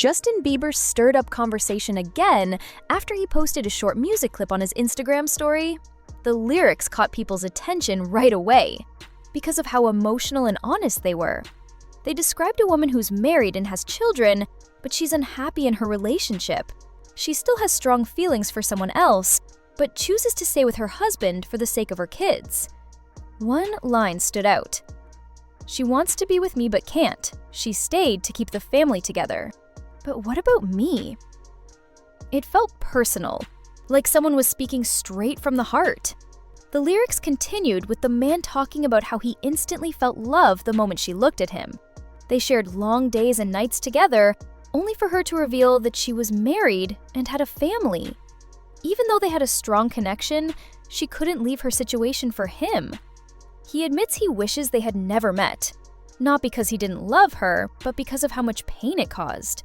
Justin Bieber stirred up conversation again after he posted a short music clip on his Instagram story. The lyrics caught people's attention right away because of how emotional and honest they were. They described a woman who's married and has children, but she's unhappy in her relationship. She still has strong feelings for someone else, but chooses to stay with her husband for the sake of her kids. One line stood out. "She wants to be with me but can't. She stayed to keep the family together. But what about me?" It felt personal, like someone was speaking straight from the heart. The lyrics continued with the man talking about how he instantly felt love the moment she looked at him. They shared long days and nights together, only for her to reveal that she was married and had a family. Even though they had a strong connection, she couldn't leave her situation for him. He admits he wishes they had never met, not because he didn't love her, but because of how much pain it caused.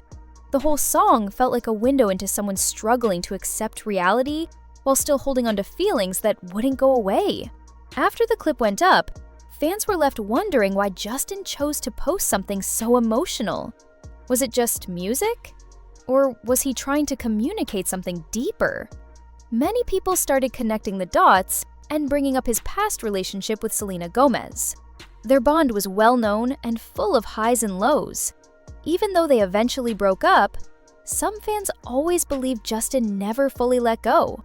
The whole song felt like a window into someone struggling to accept reality while still holding on to feelings that wouldn't go away. After the clip went up, fans were left wondering why Justin chose to post something so emotional. Was it just music? Or was he trying to communicate something deeper? Many people started connecting the dots and bringing up his past relationship with Selena Gomez. Their bond was well known and full of highs and lows. Even though they eventually broke up, some fans always believed Justin never fully let go.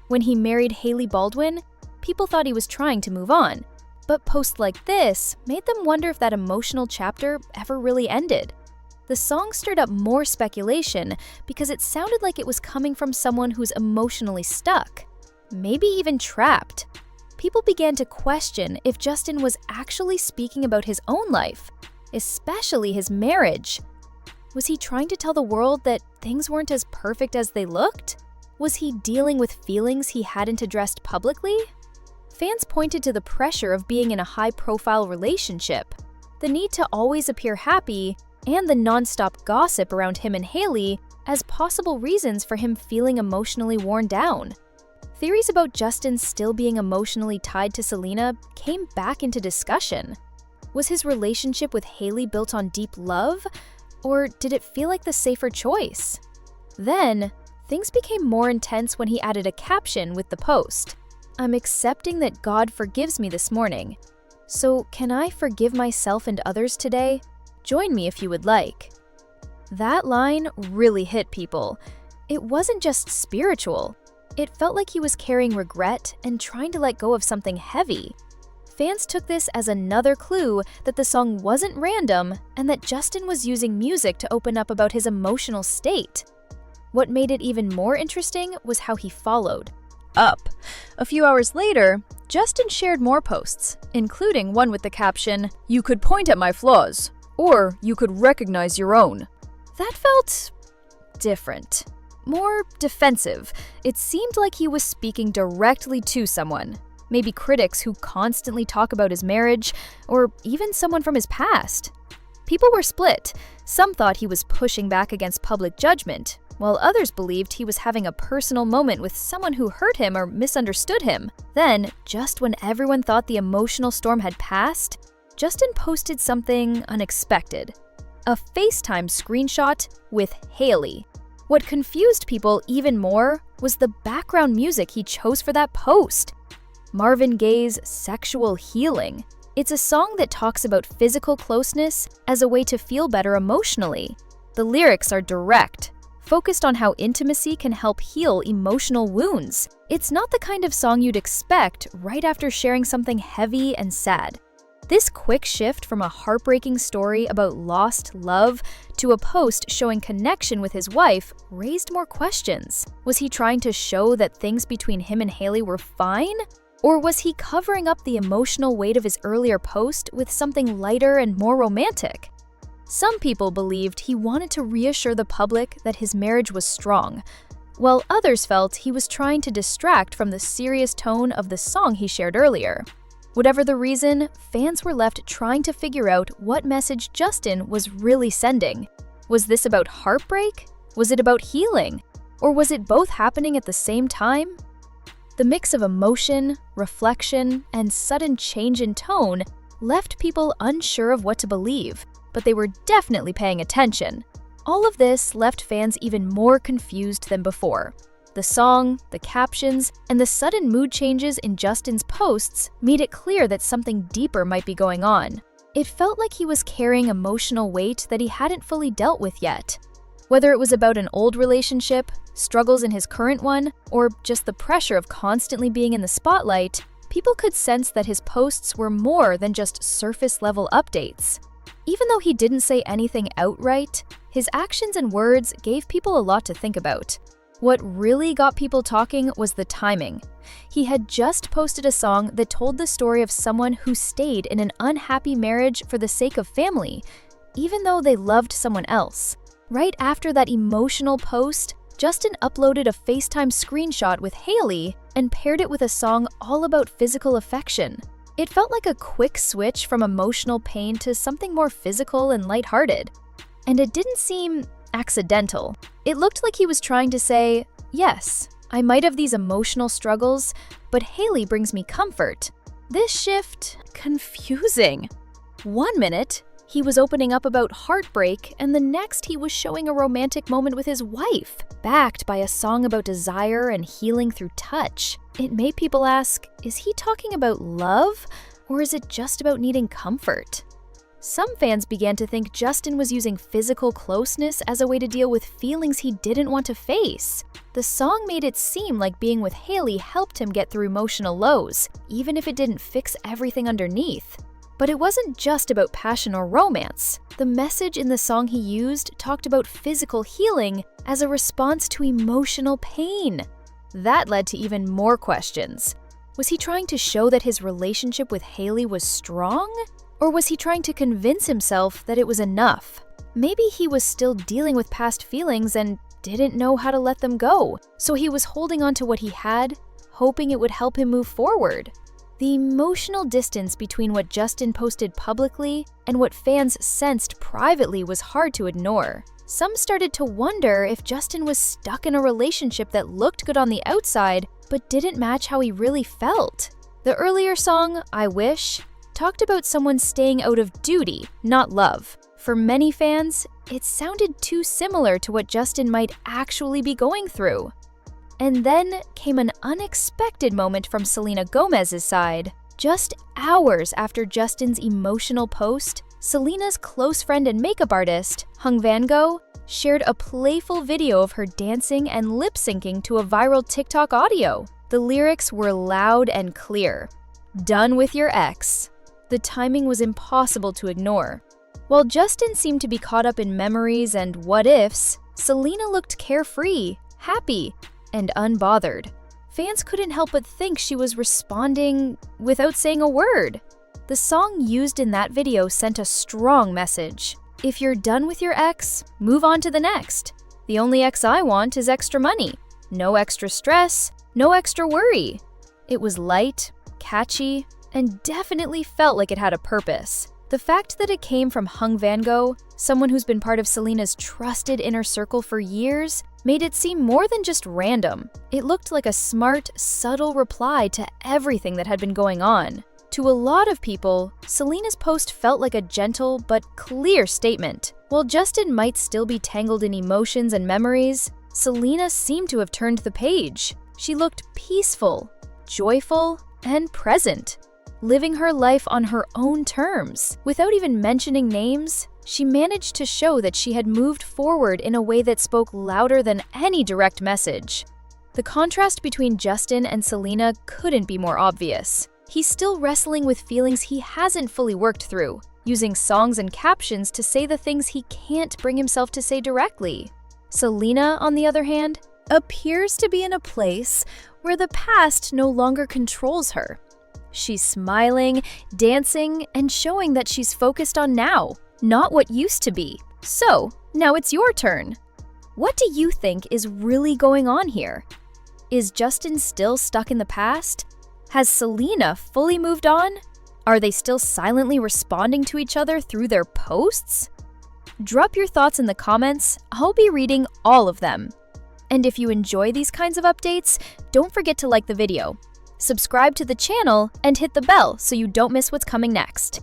When he married Hailey Baldwin, people thought he was trying to move on, but posts like this made them wonder if that emotional chapter ever really ended. The song stirred up more speculation because it sounded like it was coming from someone who's emotionally stuck, maybe even trapped. People began to question if Justin was actually speaking about his own life, especially his marriage. Was he trying to tell the world that things weren't as perfect as they looked? Was he dealing with feelings he hadn't addressed publicly? Fans pointed to the pressure of being in a high-profile relationship, the need to always appear happy, and the non-stop gossip around him and Hailey as possible reasons for him feeling emotionally worn down. Theories about Justin still being emotionally tied to Selena came back into discussion. Was his relationship with Hailey built on deep love, or did it feel like the safer choice? Then, things became more intense when he added a caption with the post. "I'm accepting that God forgives me this morning. So can I forgive myself and others today? Join me if you would like." That line really hit people. It wasn't just spiritual. It felt like he was carrying regret and trying to let go of something heavy. Fans took this as another clue that the song wasn't random and that Justin was using music to open up about his emotional state. What made it even more interesting was how he followed up. A few hours later, Justin shared more posts, including one with the caption, "You could point at my flaws, or you could recognize your own." That felt different, more defensive. It seemed like he was speaking directly to someone. Maybe critics who constantly talk about his marriage, or even someone from his past. People were split. Some thought he was pushing back against public judgment, while others believed he was having a personal moment with someone who hurt him or misunderstood him. Then, just when everyone thought the emotional storm had passed, Justin posted something unexpected. A FaceTime screenshot with Hailey. What confused people even more was the background music he chose for that post. Marvin Gaye's Sexual Healing. It's a song that talks about physical closeness as a way to feel better emotionally. The lyrics are direct, focused on how intimacy can help heal emotional wounds. It's not the kind of song you'd expect right after sharing something heavy and sad. This quick shift from a heartbreaking story about lost love to a post showing connection with his wife raised more questions. Was he trying to show that things between him and Hailey were fine? Or was he covering up the emotional weight of his earlier post with something lighter and more romantic? Some people believed he wanted to reassure the public that his marriage was strong, while others felt he was trying to distract from the serious tone of the song he shared earlier. Whatever the reason, fans were left trying to figure out what message Justin was really sending. Was this about heartbreak? Was it about healing? Or was it both happening at the same time? The mix of emotion, reflection, and sudden change in tone left people unsure of what to believe, but they were definitely paying attention. All of this left fans even more confused than before. The song, the captions, and the sudden mood changes in Justin's posts made it clear that something deeper might be going on. It felt like he was carrying emotional weight that he hadn't fully dealt with yet. Whether it was about an old relationship, struggles in his current one, or just the pressure of constantly being in the spotlight, people could sense that his posts were more than just surface-level updates. Even though he didn't say anything outright, his actions and words gave people a lot to think about. What really got people talking was the timing. He had just posted a song that told the story of someone who stayed in an unhappy marriage for the sake of family, even though they loved someone else. Right after that emotional post, Justin uploaded a FaceTime screenshot with Hailey and paired it with a song all about physical affection. It felt like a quick switch from emotional pain to something more physical and lighthearted. And it didn't seem accidental. It looked like he was trying to say, yes, I might have these emotional struggles, but Hailey brings me comfort. This shift, confusing. 1 minute, he was opening up about heartbreak, and the next he was showing a romantic moment with his wife, backed by a song about desire and healing through touch. It made people ask, is he talking about love, or is it just about needing comfort? Some fans began to think Justin was using physical closeness as a way to deal with feelings he didn't want to face. The song made it seem like being with Hailey helped him get through emotional lows, even if it didn't fix everything underneath. But it wasn't just about passion or romance. The message in the song he used talked about physical healing as a response to emotional pain. That led to even more questions. Was he trying to show that his relationship with Hailey was strong? Or was he trying to convince himself that it was enough? Maybe he was still dealing with past feelings and didn't know how to let them go, so he was holding on to what he had, hoping it would help him move forward. The emotional distance between what Justin posted publicly and what fans sensed privately was hard to ignore. Some started to wonder if Justin was stuck in a relationship that looked good on the outside but didn't match how he really felt. The earlier song, I Wish, talked about someone staying out of duty, not love. For many fans, it sounded too similar to what Justin might actually be going through. And then came an unexpected moment from Selena Gomez's side. Just hours after Justin's emotional post, Selena's close friend and makeup artist, Hung Van Gogh, shared a playful video of her dancing and lip-syncing to a viral TikTok audio. The lyrics were loud and clear. Done with your ex. The timing was impossible to ignore. While Justin seemed to be caught up in memories and what-ifs, Selena looked carefree, happy, and unbothered. Fans couldn't help but think she was responding without saying a word. The song used in that video sent a strong message. If you're done with your ex, move on to the next. The only ex I want is extra money. No extra stress, no extra worry. It was light, catchy, and definitely felt like it had a purpose. The fact that it came from Hung Van Gogh, someone who's been part of Selena's trusted inner circle for years, made it seem more than just random. It looked like a smart, subtle reply to everything that had been going on. To a lot of people, Selena's post felt like a gentle but clear statement. While Justin might still be tangled in emotions and memories, Selena seemed to have turned the page. She looked peaceful, joyful, and present, living her life on her own terms. Without even mentioning names, she managed to show that she had moved forward in a way that spoke louder than any direct message. The contrast between Justin and Selena couldn't be more obvious. He's still wrestling with feelings he hasn't fully worked through, using songs and captions to say the things he can't bring himself to say directly. Selena, on the other hand, appears to be in a place where the past no longer controls her. She's smiling, dancing, and showing that she's focused on now, not what used to be. So, now it's your turn. What do you think is really going on here? Is Justin still stuck in the past? Has Selena fully moved on? Are they still silently responding to each other through their posts? Drop your thoughts in the comments. I'll be reading all of them. And if you enjoy these kinds of updates, don't forget to like the video, subscribe to the channel, and hit the bell so you don't miss what's coming next.